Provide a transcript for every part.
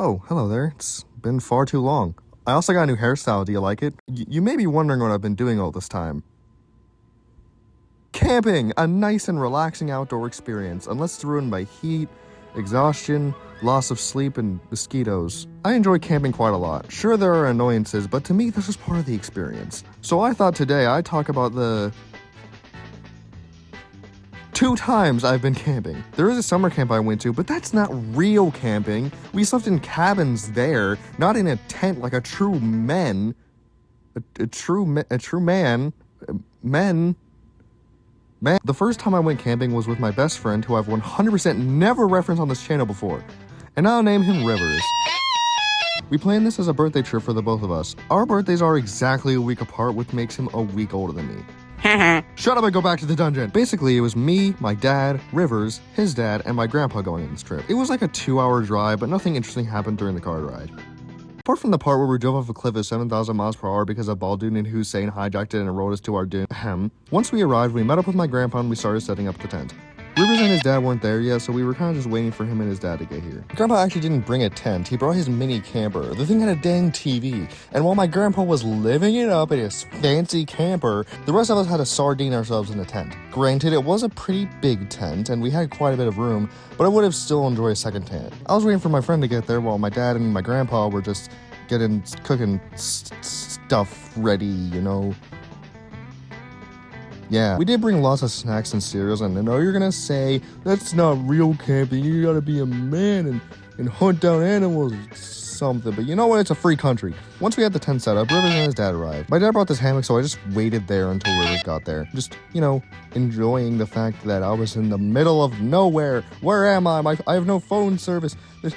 Oh, hello there. It's been far too long. I also got a new hairstyle. Do you like it? You may be wondering what I've been doing all this time. Camping! A nice and relaxing outdoor experience, unless it's ruined by heat, exhaustion, loss of sleep, and mosquitoes. I enjoy camping quite a lot. Sure, there are annoyances, but to me, this is part of the experience. So I thought today I'd talk about the 2 times I've been camping. There is a summer camp I went to, but that's not real camping. We slept in cabins there, not in a tent like a true man. The first time I went camping was with my best friend, who I've 100% never referenced on this channel before, and I'll name him Rivers. We planned this as a birthday trip for the both of us. Our birthdays are exactly a week apart, which makes him a week older than me. Shut up and go back to the dungeon. Basically, it was me, my dad, Rivers, his dad, and my grandpa going on this trip. It was like a 2-hour drive, but nothing interesting happened during the car ride. Apart from the part where we drove off a cliff at 7,000 miles per hour because a Baldoon and Hussein hijacked it and rode us to our doom. Once we arrived, we met up with my grandpa and we started setting up the tent. Rivers and his dad weren't there yet, so we were kind of just waiting for him and his dad to get here. Grandpa actually didn't bring a tent, he brought his mini camper. The thing had a dang TV, and while my grandpa was living it up in his fancy camper, the rest of us had to sardine ourselves in a tent. Granted, it was a pretty big tent, and we had quite a bit of room, but I would have still enjoyed a second tent. I was waiting for my friend to get there while my dad and my grandpa were just cooking stuff ready, you know. Yeah, we did bring lots of snacks and cereals, and I know you're gonna say, that's not real camping, you gotta be a man and hunt down animals or something, but you know what, it's a free country. Once we had the tent set up, Rivers and his dad arrived. My dad brought this hammock, so I just waited there until Rivers got there. Just, you know, enjoying the fact that I was in the middle of nowhere. Where am I? I have no phone service. That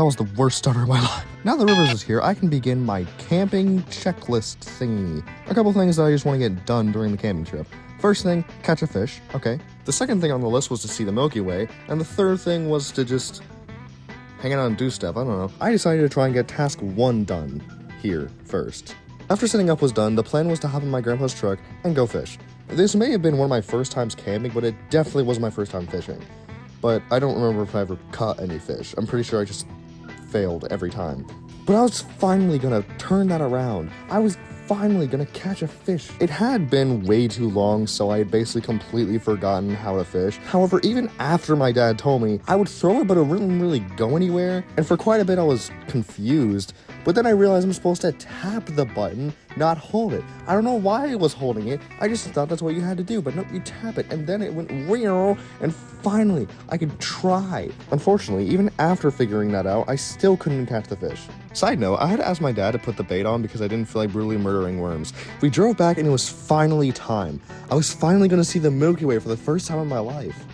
was the worst stutter of my life. Now that Rivers is here, I can begin my camping checklist thingy. A couple things that I just want to get done during the camping trip. First thing, catch a fish, okay. The second thing on the list was to see the Milky Way, and the third thing was to just hang out and do stuff, I don't know. I decided to try and get task 1 done here first. After setting up was done, the plan was to hop in my grandpa's truck and go fish. This may have been one of my first times camping, but it definitely was my first time fishing. But I don't remember if I ever caught any fish. I'm pretty sure I just failed every time. But I was finally gonna turn that around. I was finally gonna catch a fish. It had been way too long, so I had basically completely forgotten how to fish. However, even after my dad told me, I would throw it, but it wouldn't really go anywhere. And for quite a bit, I was confused. But then I realized I'm supposed to tap the button, not hold it. I don't know why I was holding it. I just thought that's what you had to do, but no, you tap it, and then it went real, and finally, I could try. Unfortunately, even after figuring that out, I still couldn't catch the fish. Side note, I had to ask my dad to put the bait on because I didn't feel like brutally murdering worms. We drove back and it was finally time. I was finally gonna see the Milky Way for the first time in my life.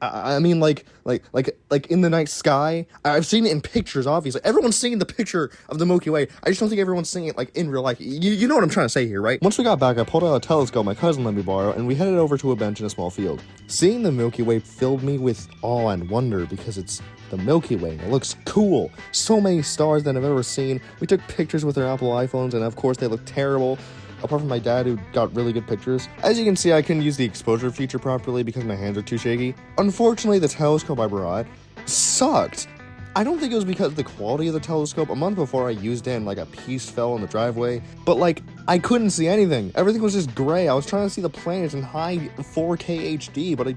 I mean, like in the night sky. I've seen it in pictures, obviously. Everyone's seeing the picture of the Milky Way. I just don't think everyone's seeing it, like, in real life. You know what I'm trying to say here, right? Once we got back, I pulled out a telescope my cousin let me borrow, and we headed over to a bench in a small field. Seeing the Milky Way filled me with awe and wonder because it's the Milky Way. It looks cool. So many stars that I've ever seen. We took pictures with our Apple iPhones, and of course, they look terrible. Apart from my dad, who got really good pictures. As you can see, I couldn't use the exposure feature properly because my hands are too shaky. Unfortunately, the telescope I brought sucked. I don't think it was because of the quality of the telescope. A month before, I used it and, like, a piece fell in the driveway. But, like, I couldn't see anything. Everything was just gray. I was trying to see the planets in high 4K HD, but I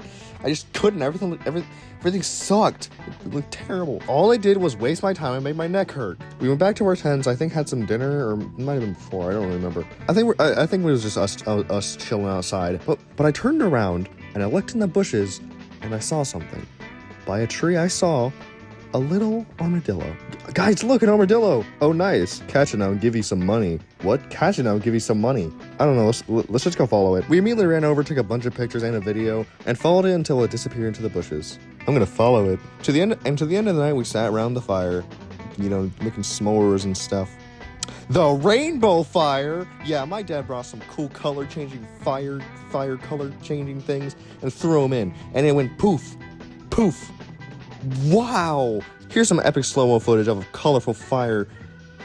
just couldn't. Everything sucked. It looked terrible. All I did was waste my time and make my neck hurt. We went back to our tents, I think had some dinner, or it might have been before, I don't remember. I think it was just us chilling outside. But I turned around, and I looked in the bushes, and I saw something. By a tree, I saw a little armadillo. Guys, look, an armadillo! Oh, nice. Catch it now and give you some money. What? Catch it now and give you some money. I don't know, let's just go follow it. We immediately ran over, took a bunch of pictures and a video, and followed it until it disappeared into the bushes. I'm gonna follow it. To the end of the night, we sat around the fire, you know, making s'mores and stuff. The rainbow fire! Yeah, my dad brought some cool color-changing fire color-changing things and threw them in, and it went poof, poof. Wow! Here's some epic slow-mo footage of a colorful fire,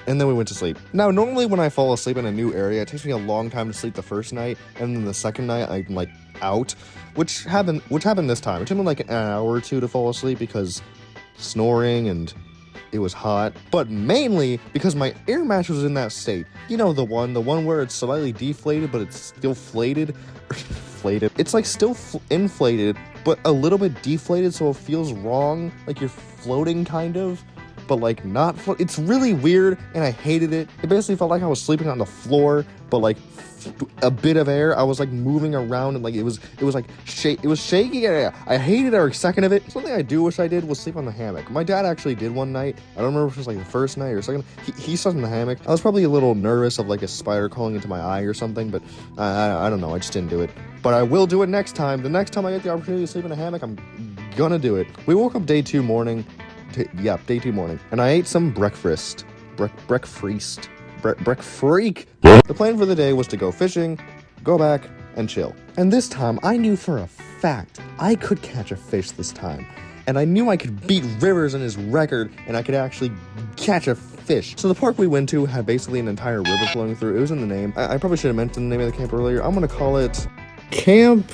and then we went to sleep. Now, normally when I fall asleep in a new area, it takes me a long time to sleep the first night, and then the second night, I'm like out, which happened this time. It took me like an hour or two to fall asleep because snoring and it was hot, but mainly because my air mattress was in that state. You know, the one where it's slightly deflated, but it's still flated. Inflated. It's like still inflated, but a little bit deflated, so it feels wrong, like you're floating kind of, but like not it's really weird, and I hated it. It basically felt like I was sleeping on the floor, but like a bit of air. I was like moving around, and like it was like it was shaky. I hated every second of it. Something I do wish I did was sleep on the hammock. My dad actually did one night. I don't remember if it was like the first night or second. He slept in the hammock. I was probably a little nervous of like a spider crawling into my eye or something, but I don't know. I just didn't do it. But I will do it next time. The next time I get the opportunity to sleep in a hammock, I'm gonna do it. We woke up day 2 morning. Day 2 morning, and I ate some breakfast. Breakfreak. The plan for the day was to go fishing, go back, and chill. And this time, I knew for a fact I could catch a fish this time. And I knew I could beat Rivers in his record, and I could actually catch a fish. So the park we went to had basically an entire river flowing through. It was in the name. I probably should have mentioned the name of the camp earlier. I'm gonna call it Camp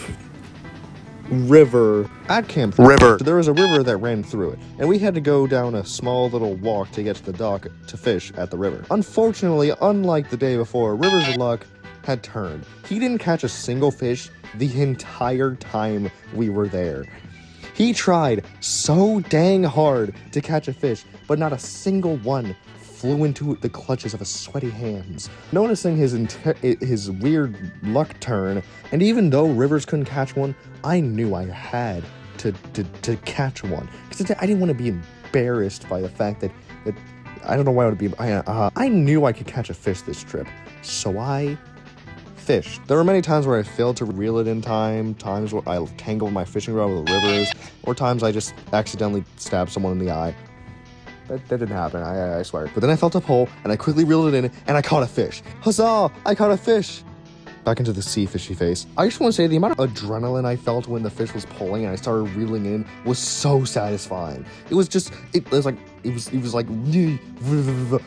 River. At Camp River, there was a river that ran through it, and we had to go down a small little walk to get to the dock to fish at the river. Unfortunately, unlike the day before, River's luck had turned. He didn't catch a single fish the entire time we were there. He tried so dang hard to catch a fish, but not a single one flew into the clutches of his sweaty hands. Noticing his weird luck turn, and even though Rivers couldn't catch one, I knew I had to catch one. Because I didn't want to be embarrassed by the fact that I don't know why I would be. I knew I could catch a fish this trip, so I fished. There were many times where I failed to reel it in time, times where I tangled my fishing rod with Rivers, or times I just accidentally stabbed someone in the eye. That didn't happen, I swear. But then I felt a pull, and I quickly reeled it in, and I caught a fish. Huzzah! I caught a fish! Back into the sea fishy face. I just want to say the amount of adrenaline I felt when the fish was pulling and I started reeling in was so satisfying. It was like Reba!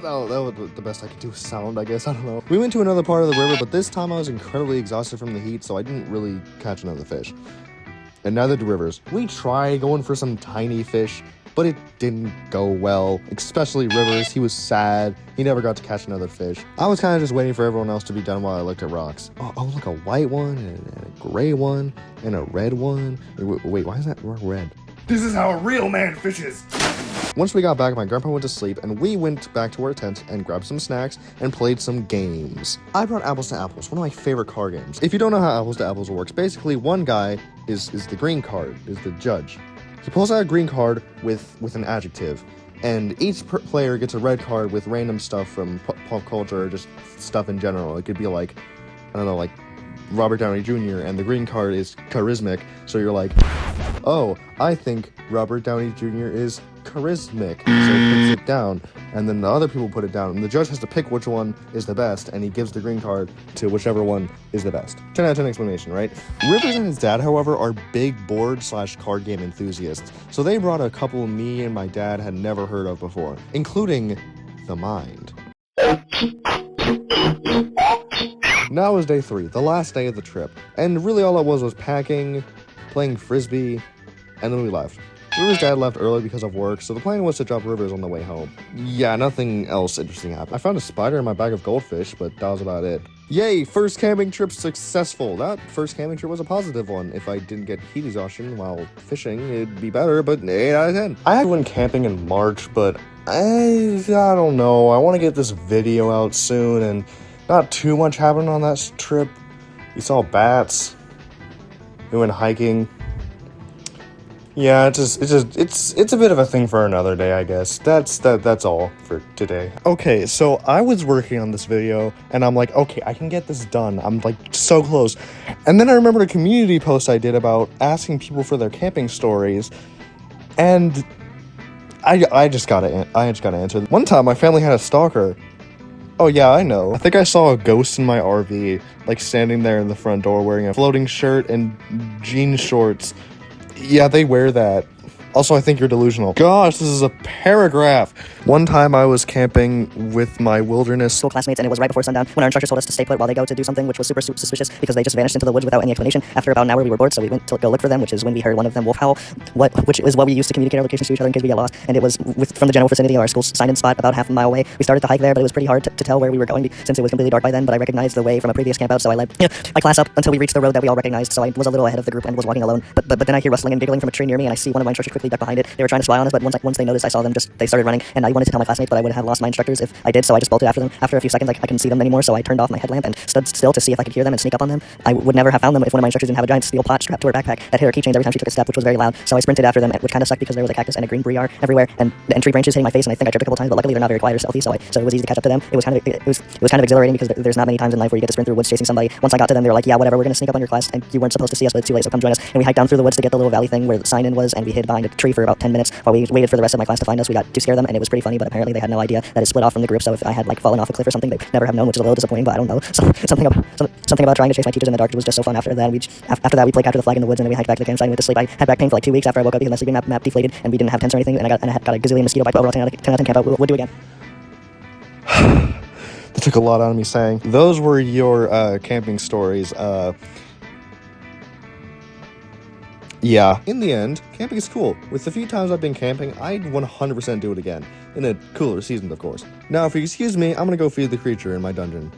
Oh, that was the best I could do with sound, I guess. I don't know. We went to another part of the river, but this time I was incredibly exhausted from the heat, so I didn't really catch another fish. And neither did Rivers. We tried going for some tiny fish, but it didn't go well, especially Rivers. He was sad. He never got to catch another fish. I was kind of just waiting for everyone else to be done while I looked at rocks. Oh, look, a white one, and a gray one, and a red one. Wait, why is that red? This is how a real man fishes. Once we got back, my grandpa went to sleep, and we went back to our tent and grabbed some snacks and played some games. I brought Apples to Apples, one of my favorite card games. If you don't know how Apples to Apples works, basically one guy is the green card, is the judge. He pulls out a green card with an adjective, and each player gets a red card with random stuff from pop culture or just stuff in general. It could be like, I don't know, like Robert Downey Jr., and the green card is charismatic, so you're like, oh, I think Robert Downey Jr. is charismatic, so he puts it down, and then the other people put it down, and the judge has to pick which one is the best, and he gives the green card to whichever one is the best. 10 out of 10 explanation, right? Rivers and his dad, however, are big board/card game enthusiasts, so they brought a couple me and my dad had never heard of before, including The Mind. Now was day 3, the last day of the trip, and really all it was packing, playing frisbee, and then we left. Rivers' dad left early because of work, so the plan was to drop Rivers on the way home. Yeah, nothing else interesting happened. I found a spider in my bag of goldfish, but that was about it. Yay, first camping trip successful. That first camping trip was a positive one. If I didn't get heat exhaustion while fishing, it'd be better, but 8 out of 10. I had went camping in March, but I don't know. I want to get this video out soon, and not too much happened on that trip. We saw bats. We went hiking. Yeah, it's a bit of a thing for another day, I guess. That's all for today. Okay, so I was working on this video, and I'm like, okay, I can get this done. I'm like so close. And then I remembered a community post I did about asking people for their camping stories, and I just gotta answer. One time, my family had a stalker. Oh yeah, I know. I think I saw a ghost in my RV, like standing there in the front door wearing a floating shirt and jean shorts. Yeah, they wear that. Also, I think you're delusional. Gosh, this is a paragraph. One time I was camping with my wilderness School classmates, and it was right before sundown when our instructors told us to stay put while they go to do something, which was super suspicious because they just vanished into the woods without any explanation. After about an hour, we were bored, so we went to go look for them, which is when we heard one of them wolf howl, which is what we used to communicate our locations to each other in case we get lost. And it was from the general vicinity of our school's sign-in spot, about half a mile away. We started to hike there, but it was pretty hard to tell where we were going since it was completely dark by then. But I recognized the way from a previous campout, so I led my class up until we reached the road that we all recognized. So I was a little ahead of the group and was walking alone. But then I hear rustling and giggling from a tree near me, and I see one of my instructors quickly duck behind it. They were trying to spy on us, but once they noticed I saw them, they started running. And I wanted to tell my classmates, but I would have lost my instructors if I did, so I just bolted after them. After a few seconds, I couldn't see them anymore, so I turned off my headlamp and stood still to see if I could hear them and sneak up on them. I would never have found them if one of my instructors didn't have a giant steel pot strapped to her backpack that hit her keychains every time she took a step, which was very loud. So I sprinted after them, which kind of sucked because there was a cactus and a green briar everywhere, and tree branches hitting my face, and I think I tripped a couple times, but luckily they're not very quiet or stealthy, so it was easy to catch up to them. It was kind of exhilarating because there's not many times in life where you get to sprint through woods chasing somebody. Once I got to them, they were like, yeah, whatever, we're gonna sneak up on your class, and you weren't supposed to see us, but it's too late, so come join us. And we hiked down through the woods to get the little valley thing where the sign-in was, and we hid behind a tree for about 10 minutes while we waited for the rest of my class to find us. We got to scare them, and it was pretty funny, but apparently they had no idea that it split off from the group, so if I had fallen off a cliff or something, they'd never have known, which is a little disappointing, but I don't know. So, something about trying to chase my teachers in the dark was just so fun. After that, we played capture the flag in the woods, and then we hiked back to the campsite and went to sleep. I had back pain for like 2 weeks after I woke up because my sleeping map deflated, and we didn't have tents or anything, and I got a gazillion mosquito bites. Overall, 10 out of 10 camp out. We'll do again. That took a lot out of me saying. Those were your camping stories. Yeah. In the end, camping is cool. With the few times I've been camping, I'd 100% do it again. In a cooler season, of course. Now, if you excuse me, I'm gonna go feed the creature in my dungeon.